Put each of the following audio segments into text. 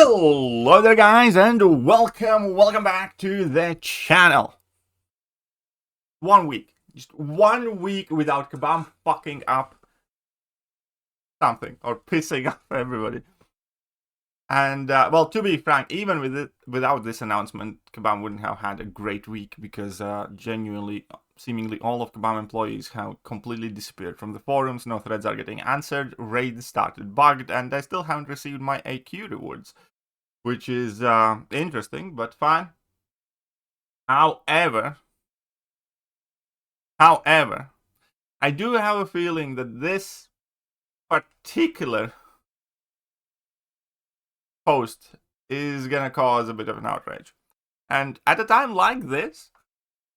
Hello there guys, and welcome back to the channel. 1 week, just 1 week without Kabam fucking up something or pissing off everybody. And well, to be frank, even without this announcement, Kabam wouldn't have had a great week because genuinely, seemingly all of Kabam employees have completely disappeared from the forums. No threads are getting answered, raids started bugged, and I still haven't received my AQ rewards, which is interesting, but fine. However, I do have a feeling that this particular post is gonna cause a bit of an outrage. And at a time like this,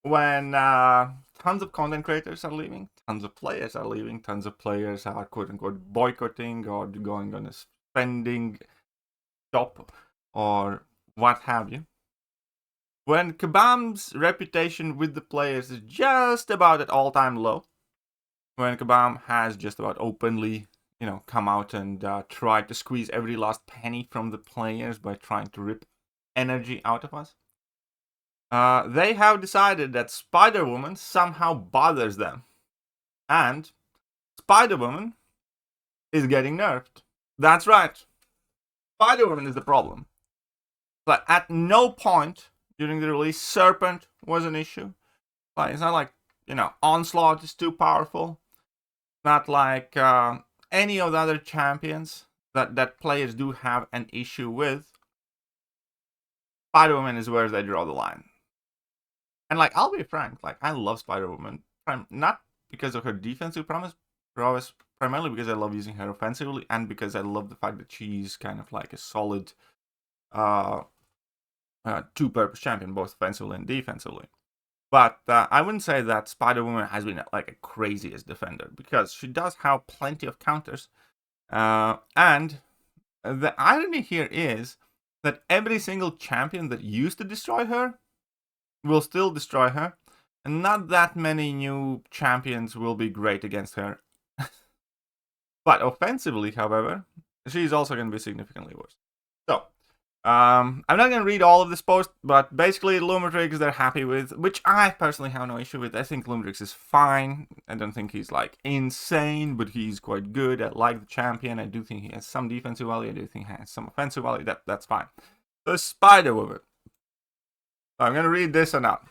when tons of content creators are leaving, tons of players are leaving, tons of players are quote-unquote boycotting or going on a spending stop or what have you. When Kabam's reputation with the players is just about at all-time low, when Kabam has just about openly, come out and tried to squeeze every last penny from the players by trying to rip energy out of us, they have decided that Spider-Woman somehow bothers them. And Spider-Woman is getting nerfed. That's right. Spider-Woman is the problem. But at no point during the release, Serpent was an issue. Like, it's not like, Onslaught is too powerful. Not like any of the other champions that players do have an issue with. Spider-Woman is where they draw the line. And I'll be frank, I love Spider-Woman. Not because of her defensive prowess, primarily because I love using her offensively, and because I love the fact that she's kind of like a solid two-purpose champion, both offensively and defensively. But I wouldn't say that Spider-Woman has been like a craziest defender, because she does have plenty of counters. And the irony here is that every single champion that used to destroy her will still destroy her, and not that many new champions will be great against her. But offensively, however, she's also going to be significantly worse. So, I'm not going to read all of this post, but basically Lumitrix they're happy with, which I personally have no issue with. I think Lumitrix is fine. I don't think he's insane, but he's quite good. I like the champion. I do think he has some defensive value. I do think he has some offensive value. That's fine. So Spider-Woman. I'm going to read this or not.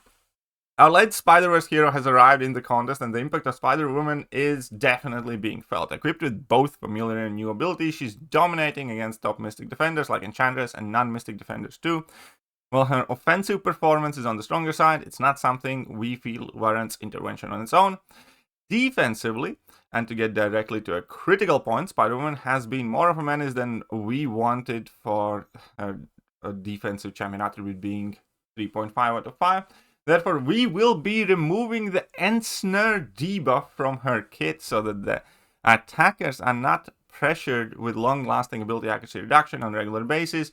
Our late Spider-Verse hero has arrived in the contest, and the impact of Spider-Woman is definitely being felt. Equipped with both familiar and new abilities, she's dominating against top Mystic defenders like Enchantress and non-Mystic defenders too. While her offensive performance is on the stronger side, it's not something we feel warrants intervention on its own. Defensively, and to get directly to a critical point, Spider-Woman has been more of a menace than we wanted for her defensive champion attribute being 3.5 out of 5. Therefore, we will be removing the Ensnare debuff from her kit so that the attackers are not pressured with long-lasting ability accuracy reduction on a regular basis.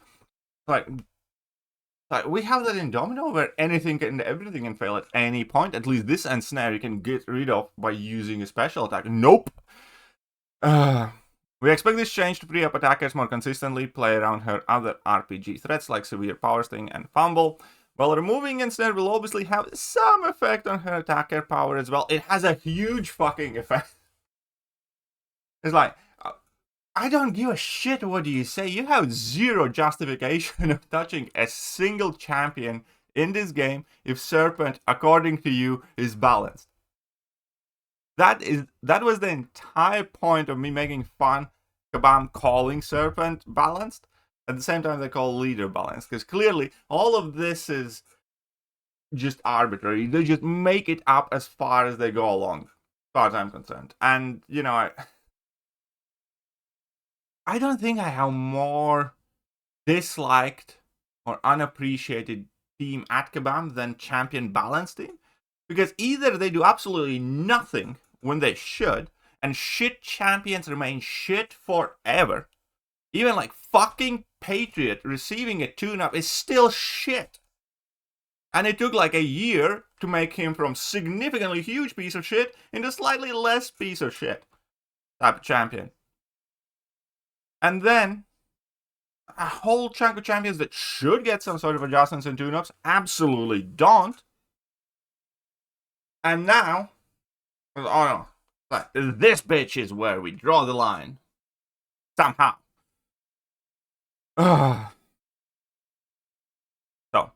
We have that in Domino where anything and everything can fail at any point. At least this Ensnare you can get rid of by using a special attack. Nope! We expect this change to free up attackers more consistently, play around her other RPG threats like Severe Power Sting and Fumble. While removing Ensnare will obviously have some effect on her attacker power as well, it has a huge fucking effect. It's I don't give a shit what you say. You have zero justification of touching a single champion in this game if Serpent, according to you, is balanced. That was the entire point of me making fun about calling Serpent balanced. At the same time, they call leader balanced, because clearly all of this is just arbitrary. They just make it up as far as they go along, as far as I'm concerned. And, I don't think I have more disliked or unappreciated team at Kabam than champion balance team, because either they do absolutely nothing when they should, and shit champions remain shit forever. Even fucking Patriot receiving a tune-up is still shit. And it took a year to make him from significantly huge piece of shit into slightly less piece of shit type of champion. And then a whole chunk of champions that should get some sort of adjustments and tune-ups absolutely don't. And now, oh no, like, this bitch is where we draw the line. Somehow. So,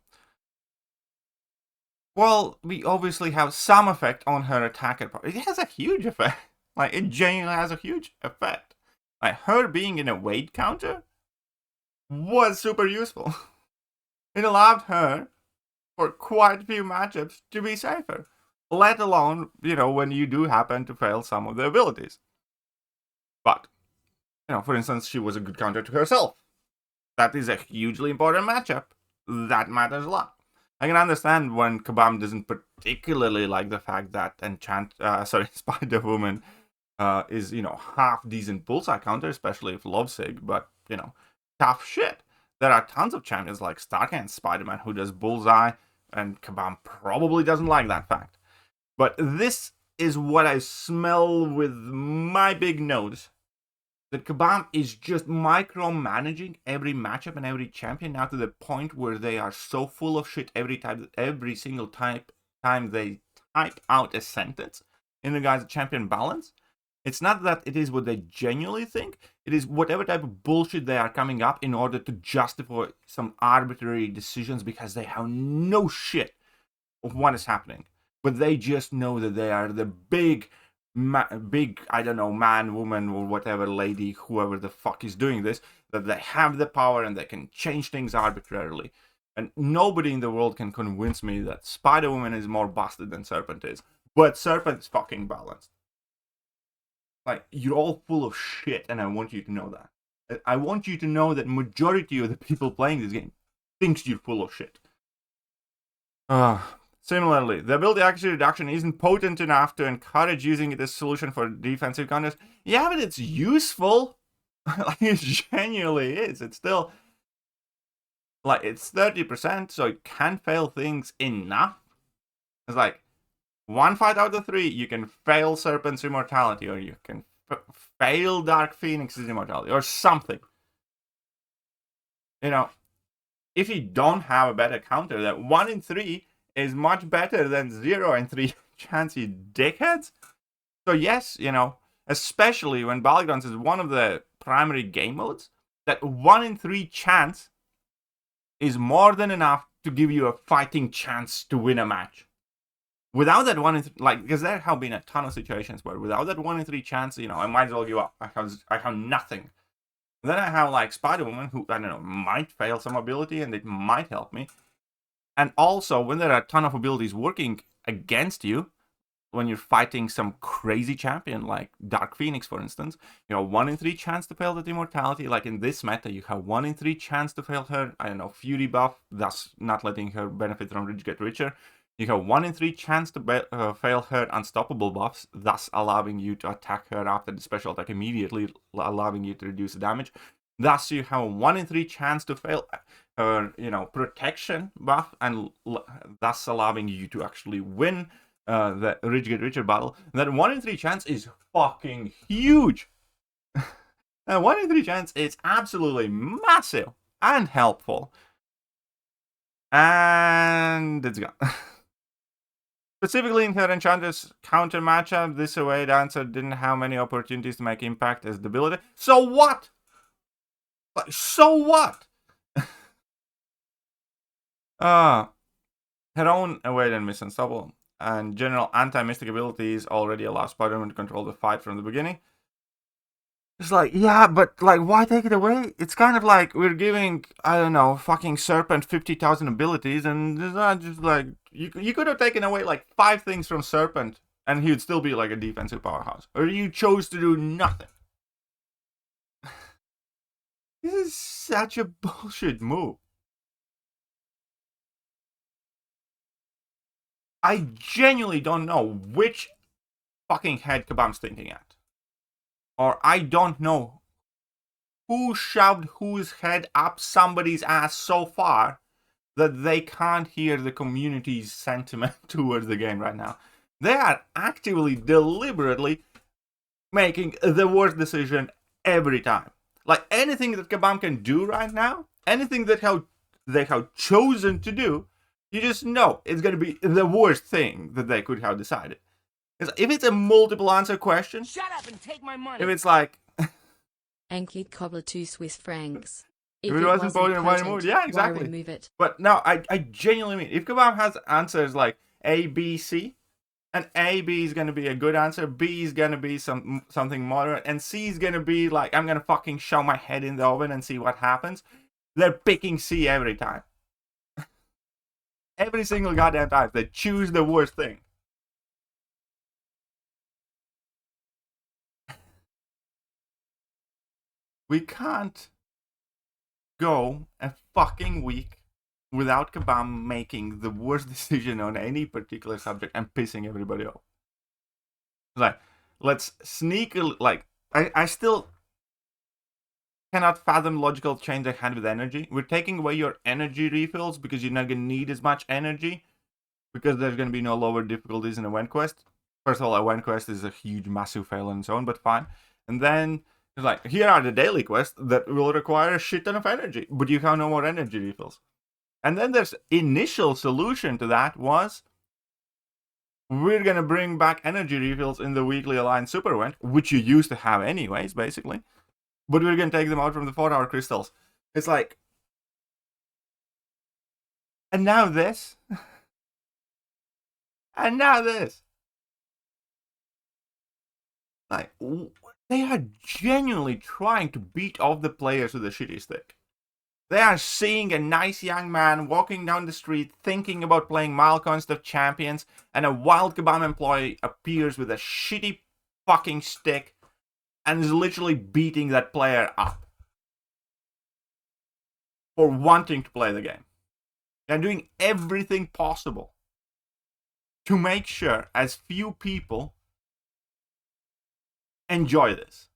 well, we obviously have some effect on her attack. It has a huge effect. Like, it genuinely has a huge effect. Like, her being in a weight counter was super useful. It allowed her, for quite a few matchups, to be safer. Let alone, when you do happen to fail some of the abilities. But, for instance, she was a good counter to herself. That is a hugely important matchup. That matters a lot. I can understand when Kabam doesn't particularly like the fact that Spider-Woman is, half decent bullseye counter, especially if lovesick, but, tough shit. There are tons of champions like Stark and Spider-Man who does bullseye, and Kabam probably doesn't like that fact. But this is what I smell with my big nose. That Kabam is just micromanaging every matchup and every champion now to the point where they are so full of shit every single time they type out a sentence in regards to champion balance. It's not that it is what they genuinely think. It is whatever type of bullshit they are coming up in order to justify some arbitrary decisions because they have no shit of what is happening. But they just know that they are the big, I don't know, man, woman, or whatever lady, whoever the fuck is doing this, that they have the power and they can change things arbitrarily. And nobody in the world can convince me that Spider-Woman is more busted than Serpent is. But Serpent is fucking balanced. Like, you're all full of shit, and I want you to know that. I want you to know that majority of the people playing this game thinks you're full of shit. Similarly, the ability accuracy reduction isn't potent enough to encourage using it as a solution for defensive counters. Yeah, but it's useful. Like, it genuinely is. It's still, like, it's 30%, so it can fail things enough. It's like, 1 fight out of 3, you can fail Serpent's immortality, or you can fail Dark Phoenix's immortality, or something. If you don't have a better counter, that 1 in 3 is much better than 0 in 3 chance, you dickheads. So yes, especially when Battlegrounds is one of the primary game modes, that 1 in 3 chance is more than enough to give you a fighting chance to win a match. Without that 1 in 3, because there have been a ton of situations where without that 1 in 3 chance, I might as well give up. I have nothing. Then I have Spider-Woman, who, I don't know, might fail some ability and it might help me. And also, when there are a ton of abilities working against you, when you're fighting some crazy champion like Dark Phoenix, for instance, 1 in 3 chance to fail that immortality. Like in this meta, you have 1 in 3 chance to fail her, I don't know, Fury buff, thus not letting her benefit from Rich Get Richer. You have 1 in 3 chance to fail her unstoppable buffs, thus allowing you to attack her after the special attack immediately, allowing you to reduce the damage. Thus, you have a 1 in 3 chance to fail her, protection buff, and thus allowing you to actually win the Rich Get Richer battle. And that 1 in 3 chance is fucking huge. And 1 in 3 chance is absolutely massive and helpful. And it's gone. Specifically in her Enchantress counter matchup, this away dancer didn't have many opportunities to make impact as the ability. So what? So what? Her own Await and Miss Unstoppable and general anti-mystic abilities already allow Spider-Man to control the fight from the beginning. It's yeah, but why take it away? It's kind of like we're giving, I don't know, fucking Serpent 50,000 abilities, and it's not just you could have taken away 5 things from Serpent, and he would still be a defensive powerhouse. Or you chose to do nothing. This is such a bullshit move. I genuinely don't know which fucking head Kabam's thinking at. Or I don't know who shoved whose head up somebody's ass so far that they can't hear the community's sentiment towards the game right now. They are actively, deliberately making the worst decision every time. Like anything that Kabam can do right now, anything that they have chosen to do, you just know it's going to be the worst thing that they could have decided. Because if it's a multiple answer question, shut up and take my money. If it's like Anki Cobbler 2 Swiss francs. If it wasn't potent, why remove it? Yeah, exactly. Why remove it? But no, I genuinely mean, if Kabam has answers like A, B, C, and A, B is going to be a good answer, B is going to be something moderate, and C is going to be like, I'm going to fucking shove my head in the oven and see what happens, they're picking C every time. Every single goddamn time. They choose the worst thing. We can't go a fucking week without Kabam making the worst decision on any particular subject and pissing everybody off. Like, let's sneak, I still cannot fathom logical change they had with energy. We're taking away your energy refills because you're not going to need as much energy because there's going to be no lower difficulties in event quest. First of all, event quest is a huge, massive fail on its own, but fine. And then it's like, here are the daily quests that will require a shit ton of energy, but you have no more energy refills. And then there's initial solution to that was, we're going to bring back energy refills in the weekly aligned super event, which you used to have anyways, basically. But we're going to take them out from the 4-hour crystals. It's like, and now this. And now this. Like, they are genuinely trying to beat off the players with a shitty stick. They are seeing a nice young man walking down the street thinking about playing Malconst of Champions, and a wild Kabam employee appears with a shitty fucking stick and is literally beating that player up for wanting to play the game. They're doing everything possible to make sure as few people enjoy this.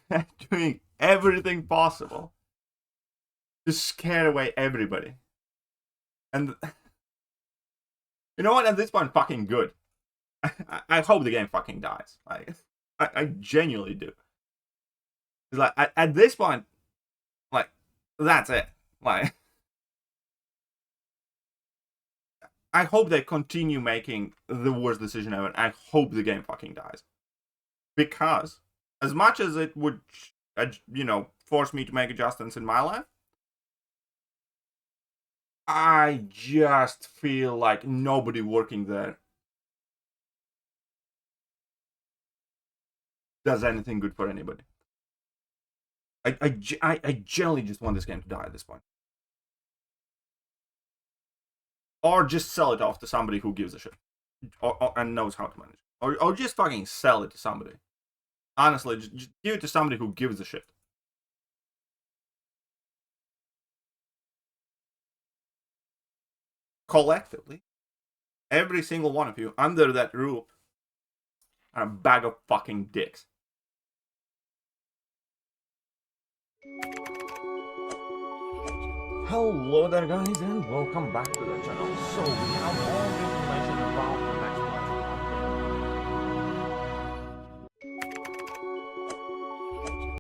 They're doing everything possible to scare away everybody. And you know what? At this point, fucking good. I hope the game fucking dies. Like, I genuinely do. It's like, at this point, like, that's it. Like, I hope they continue making the worst decision ever. I hope the game fucking dies. Because, as much as it would, force me to make adjustments in my life, I just feel like nobody working there does anything good for anybody. I generally just want this game to die at this point. Or just sell it off to somebody who gives a shit. And knows how to manage it. Or just fucking sell it to somebody. Honestly, just give it to somebody who gives a shit. Collectively, every single one of you under that roof are a bag of fucking dicks. Hello there guys, and welcome back to the channel. So we have all the information about